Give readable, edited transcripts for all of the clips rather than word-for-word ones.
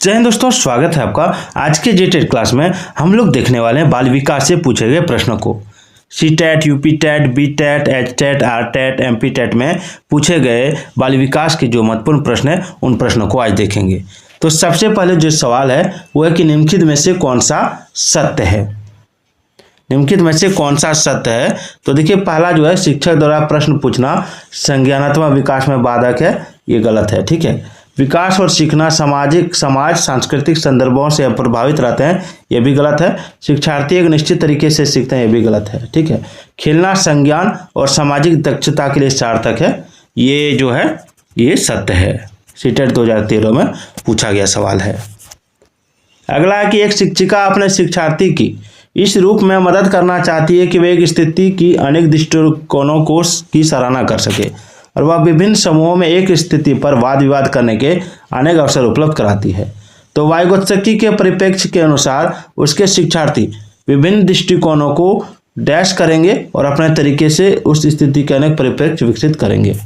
जय हिंद दोस्तों, स्वागत है आपका। आज के जेटेट क्लास में हम लोग देखने वाले हैं बाल विकास से पूछे गए प्रश्नों को। C TET, UP TET, B TET, H TET, R TET, MP TET में पूछे गए बाल विकास के जो महत्वपूर्ण प्रश्न है उन प्रश्नों को आज देखेंगे। तो सबसे पहले जो सवाल है वो है कि निम्नलिखित में से कौन सा सत्य है। निम्नलिखित में से कौन सा सत्य है। तो देखिए, पहला जो है शिक्षक द्वारा प्रश्न पूछना संज्ञानात्मक विकास में बाधक है, ये गलत है। ठीक है। विकास और सीखना समाज सांस्कृतिक संदर्भों से प्रभावित रहते हैं, यह भी गलत है। शिक्षार्थी एक निश्चित तरीके से सीखते हैं, यह भी गलत है। ठीक है। खेलना संज्ञान और सामाजिक दक्षता के लिए सार्थक है, ये जो है ये सत्य है। सीटेट 2013 में पूछा गया सवाल है। अगला है कि एक शिक्षिका अपने शिक्षार्थी की इस रूप में मदद करना चाहती है कि वे एक स्थिति की अनेक दृष्टिकोणों को की सराहना कर सके और वह विभिन्न समूहों में एक स्थिति पर वाद विवाद करने के अनेक अवसर उपलब्ध कराती है। तो वाइगोत्स्की के परिप्रेक्ष्य के अनुसार उसके शिक्षार्थी विभिन्न दृष्टिकोणों को डैश करेंगे और अपने तरीके से उस स्थिति के अनेक परिप्रेक्ष्य विकसित करेंगे।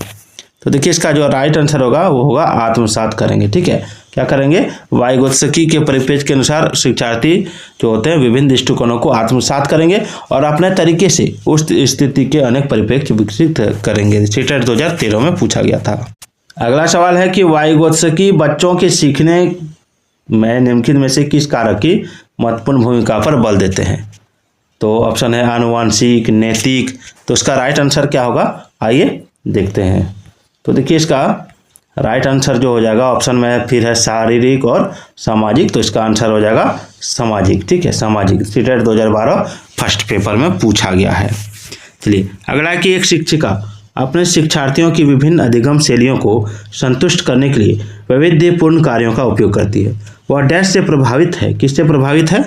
तो देखिए, इसका जो राइट आंसर होगा वो होगा आत्मसात करेंगे। ठीक है। क्या करेंगे? वाइगोत्स्की के परिप्रेक्ष्य के अनुसार शिक्षार्थी जो होते हैं विभिन्न दृष्टिकोणों को आत्मसात करेंगे और अपने तरीके से उस स्थिति के अनेक परिप्रेक्ष्य विकसित करेंगे। सीटेट 2013 में पूछा गया था। अगला सवाल है कि वाइगोत्स्की बच्चों के सीखने में निम्नलिखित में से किस कारक की महत्वपूर्ण भूमिका पर बल देते हैं। तो ऑप्शन है आनुवांशिक, नैतिक। तो इसका राइट आंसर क्या होगा, आइए देखते हैं। तो देखिए, इसका राइट आंसर जो हो जाएगा ऑप्शन में फिर है शारीरिक और सामाजिक। तो इसका आंसर हो जाएगा सामाजिक। ठीक है, सामाजिक। सीटेट 2012 फर्स्ट पेपर में पूछा गया है। चलिए, अगला है कि एक शिक्षिका अपने शिक्षार्थियों की विभिन्न अधिगम शैलियों को संतुष्ट करने के लिए वैविध्यपूर्ण कार्यों का उपयोग करती है। वह डैश से प्रभावित है। किससे प्रभावित है?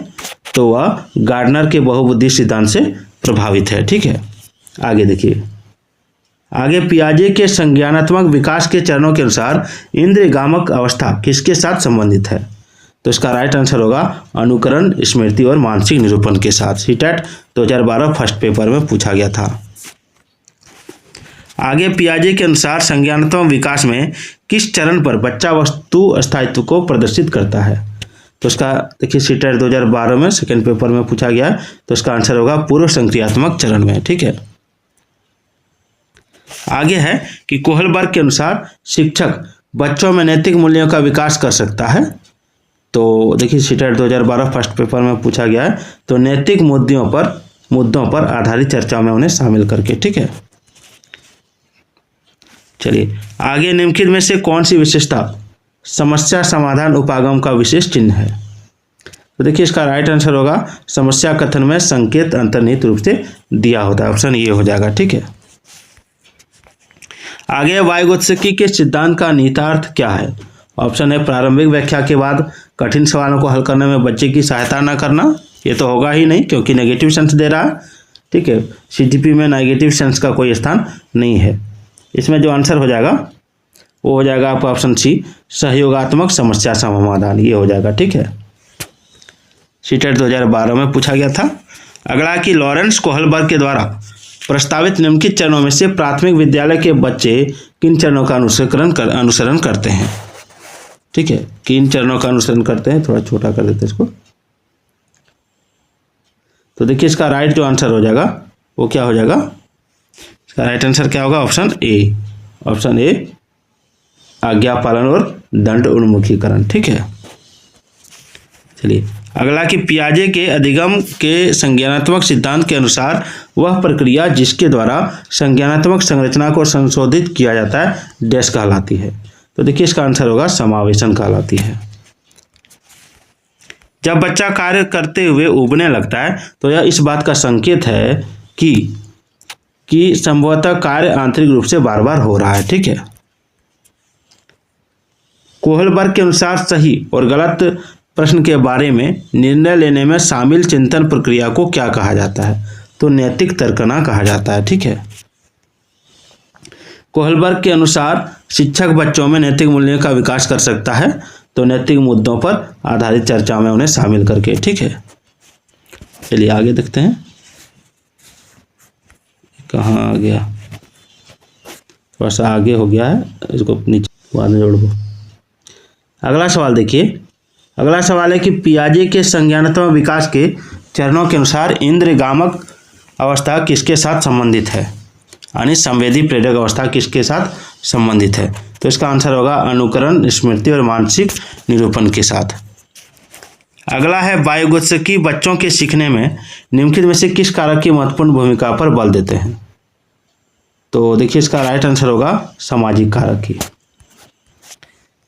तो वह गार्डनर के बहुबुद्धि सिद्धांत से प्रभावित है। ठीक है। आगे देखिए, आगे पियाजे के संज्ञानात्मक विकास के चरणों के अनुसार इंद्रियगामक अवस्था किसके साथ संबंधित है। तो इसका राइट आंसर होगा अनुकरण, स्मृति और मानसिक निरूपण के साथ। सीटेट 2012 फर्स्ट पेपर में पूछा गया था। आगे पियाजे के अनुसार संज्ञानात्मक विकास में किस चरण पर बच्चा वस्तु स्थायित्व को प्रदर्शित करता है। तो इसका देखिए, सीटेट 2012 में सेकेंड पेपर में पूछा गया है। तो इसका आंसर होगा पूर्व संक्रियात्मक चरण में। ठीक है। आगे है कि कोहलबर्ग के अनुसार शिक्षक बच्चों में नैतिक मूल्यों का विकास कर सकता है। तो देखिए, सीटेट 2012 फर्स्ट पेपर में पूछा गया है। तो नैतिक मुद्दों पर आधारित चर्चाओं में उन्हें शामिल करके। ठीक है। चलिए, आगे निम्नलिखित में से कौन सी विशेषता समस्या समाधान उपागम का विशेष चिन्ह है। तो देखिए, इसका राइट आंसर होगा समस्या कथन में संकेत अंतर्निहित रूप से दिया होता है। ऑप्शन ये हो जाएगा। ठीक है। आगे वाइगोत्स्की के सिद्धांत का निहितार्थ क्या है। ऑप्शन है प्रारंभिक व्याख्या के बाद कठिन सवालों को हल करने में बच्चे की सहायता न करना। ये तो होगा ही नहीं क्योंकि नेगेटिव सेंस दे रहा है। ठीक है। सीटीपी में नेगेटिव सेंस का कोई स्थान नहीं है। इसमें जो आंसर हो जाएगा वो हो जाएगा आपका ऑप्शन सी, सहयोगात्मक समस्या समाधान। ये हो जाएगा। ठीक है। सीटेट 2012 में पूछा गया था। अगला कि लॉरेंस कोहलबर्ग के द्वारा प्रस्तावित निम्नलिखित चरणों में से प्राथमिक विद्यालय के बच्चे किन चरणों का अनुसरण करते हैं। ठीक है। किन चरणों का अनुसरण करते हैं, थोड़ा छोटा कर देते हैं इसको। तो देखिए, इसका राइट जो आंसर हो जाएगा वो क्या हो जाएगा, इसका राइट आंसर क्या होगा, ऑप्शन ए। ऑप्शन ए, आज्ञा पालन और दंड उन्मुखीकरण। ठीक है। चलिए, अगला कि पियाजे के अधिगम के संज्ञानात्मक सिद्धांत के अनुसार वह प्रक्रिया जिसके द्वारा संज्ञानात्मक संरचना को संशोधित किया जाता है डैश कहलाती है। तो देखिए, इसका आंसर होगा समावेशन कहलाती है। जब बच्चा कार्य करते हुए उबने लगता है तो यह इस बात का संकेत है कि संभवतः कार्य आंतरिक रूप से बार बार हो रहा है। ठीक है। कोहलबर्ग के अनुसार सही और गलत प्रश्न के बारे में निर्णय लेने में शामिल चिंतन प्रक्रिया को क्या कहा जाता है। तो नैतिक तर्कना कहा जाता है। ठीक है। कोहलबर्ग के अनुसार शिक्षक बच्चों में नैतिक मूल्यों का विकास कर सकता है। तो नैतिक मुद्दों पर आधारित चर्चा में उन्हें शामिल करके। ठीक है। चलिए आगे देखते हैं, कहाँ आ गया, थोड़ा सा आगे हो गया है, इसको नीचे बाद में जोड़ दो। अगला सवाल देखिए, अगला सवाल है कि पियाजे के संज्ञानात्मक विकास के चरणों के अनुसार इंद्रियगामक अवस्था किसके साथ संबंधित है, यानी संवेदी प्रेरक अवस्था किसके साथ संबंधित है। तो इसका आंसर होगा अनुकरण, स्मृति और मानसिक निरूपण के साथ। अगला है वायुगोत्सकी बच्चों के सीखने में निम्नलिखित में से किस कारक की महत्वपूर्ण भूमिका पर बल देते हैं। तो देखिए इसका राइट आंसर होगा सामाजिक कारक की।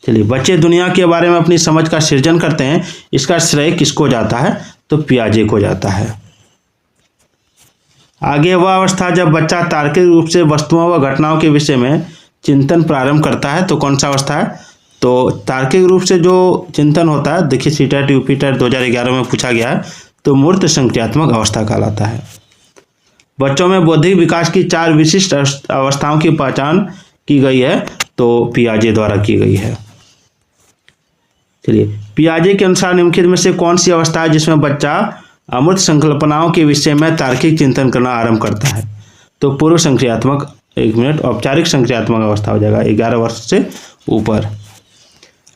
चलिए, बच्चे दुनिया के बारे में अपनी समझ का सृजन करते हैं, इसका श्रेय किसको जाता है, तो पियाजे को जाता है। आगे वह अवस्था जब बच्चा तार्किक रूप से वस्तुओं व घटनाओं के विषय में चिंतन प्रारंभ करता है, तो कौन सा अवस्था है, तो तार्किक रूप से जो चिंतन होता है, देखिए सीटेट यूपीटेट 2011 में पूछा गया है, तो मूर्त संक्रियात्मक अवस्था कहलाता है। बच्चों में बौद्धिक विकास की 4 विशिष्ट अवस्थाओं की पहचान की गई है, तो पियाजे द्वारा की गई है। चलिए, पियाजे के अनुसार निम्नलिखित में से कौन सी अवस्था है जिसमें बच्चा अमूर्त संकल्पनाओं के विषय में तार्किक चिंतन करना आरंभ करता है, तो पूर्व संक्रियात्मक, औपचारिक संक्रियात्मक अवस्था हो जाएगा 11 वर्ष से ऊपर।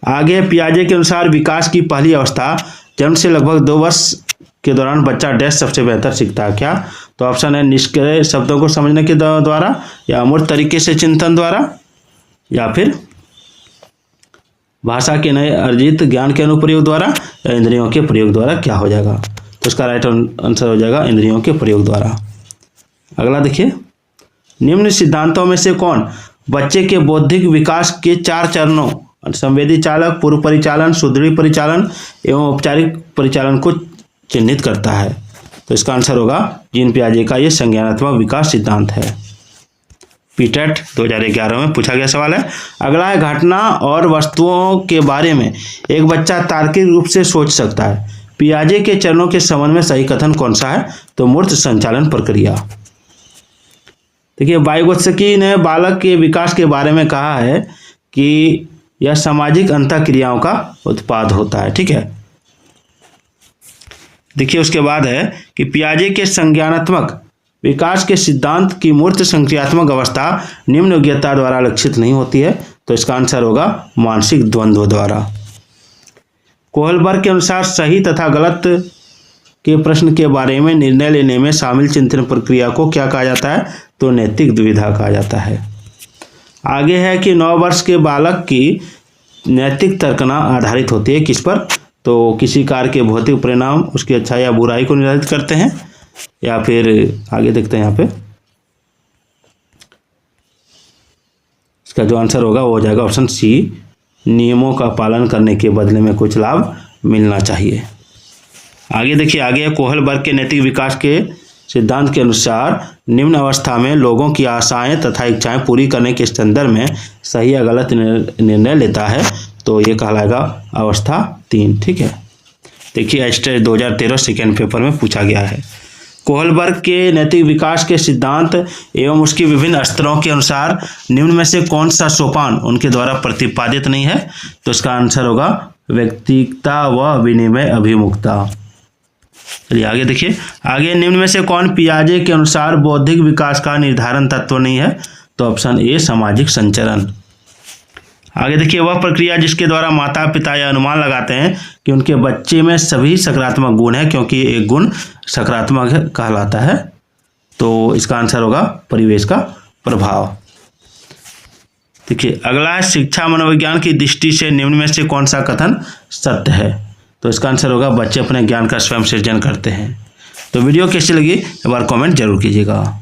आगे पियाजे के अनुसार विकास की पहली अवस्था जन्म से लगभग 2 वर्ष के दौरान बच्चा डैश सबसे बेहतर सीखता है, क्या, तो ऑप्शन है निष्क्रिय शब्दों को समझने के द्वारा, या अमूर्त तरीके से चिंतन द्वारा, या फिर भाषा के नए अर्जित ज्ञान के अनुप्रयोग द्वारा, या इंद्रियों के प्रयोग द्वारा। क्या हो जाएगा, तो इसका राइट आंसर हो जाएगा इंद्रियों के प्रयोग द्वारा। अगला देखिए, निम्न सिद्धांतों में से कौन बच्चे के बौद्धिक विकास के 4 चरणों संवेदी चालक, पूर्व परिचालन, सुदृढ़ परिचालन एवं औपचारिक परिचालन को चिन्हित करता है, तो इसका आंसर होगा जीन पियाजे का ये संज्ञानात्मक विकास सिद्धांत है। पीटेट 2011 में पूछा गया सवाल है। अगला है घटना और वस्तुओं के बारे में एक बच्चा तार्किक रूप से सोच सकता है, पियाजे के चरणों के संबंध में सही कथन कौन सा है, तो मूर्त संचालन प्रक्रिया। देखिए, वायुगोत्सकी ने बालक के विकास के बारे में कहा है कि यह सामाजिक अंतःक्रियाओं का उत्पाद होता है, ठीक है। देखिए उसके बाद है कि पियाजे के संज्ञानात्मक विकास के सिद्धांत की मूर्त संक्रियात्मक अवस्था निम्न योग्यता द्वारा लक्षित नहीं होती है, तो इसका आंसर होगा मानसिक द्वंद्व द्वारा। कोहलबर्ग के अनुसार सही तथा गलत के प्रश्न के बारे में निर्णय लेने में शामिल चिंतन प्रक्रिया को क्या कहा जाता है, तो नैतिक दुविधा कहा जाता है। आगे है कि 9 वर्ष के बालक की नैतिक तर्कना आधारित होती है किस पर, तो किसी कार्य के भौतिक परिणाम उसकी अच्छाई या बुराई को निर्धारित करते हैं, या फिर आगे देखते हैं यहाँ पे इसका जो आंसर होगा वो हो जाएगा ऑप्शन सी, नियमों का पालन करने के बदले में कुछ लाभ मिलना चाहिए। आगे देखिए, आगे कोहलबर्ग के नैतिक विकास के सिद्धांत के अनुसार निम्न अवस्था में लोगों की आशाएं तथा इच्छाएं पूरी करने के संदर्भ में सही या गलत निर्णय लेता है, तो ये कहलाएगा अवस्था 3, ठीक है। देखिए एचटेट 2013 सेकेंड पेपर में पूछा गया है। कोहलबर्ग के नैतिक विकास के सिद्धांत एवं उसकी विभिन्न स्तरों के अनुसार निम्न में से कौन सा सोपान उनके द्वारा प्रतिपादित नहीं है, तो इसका आंसर होगा व्यक्तिगता व विनिमय अभिमुखता। चलिए आगे देखिए, आगे निम्न में से कौन पियाजे के अनुसार बौद्धिक विकास का निर्धारण तत्व नहीं है, तो ऑप्शन ए सामाजिक संचरण। आगे देखिए, वह प्रक्रिया जिसके द्वारा माता पिता यह अनुमान लगाते हैं कि उनके बच्चे में सभी सकारात्मक गुण है क्योंकि एक गुण सकारात्मक कहलाता है, तो इसका आंसर होगा परिवेश का प्रभाव। देखिए अगला है शिक्षा मनोविज्ञान की दृष्टि से निम्न में से कौन सा कथन सत्य है, तो इसका आंसर होगा बच्चे अपने ज्ञान का स्वयं सृजन करते हैं। तो वीडियो कैसी लगी एक बार कमेंट जरूर कीजिएगा।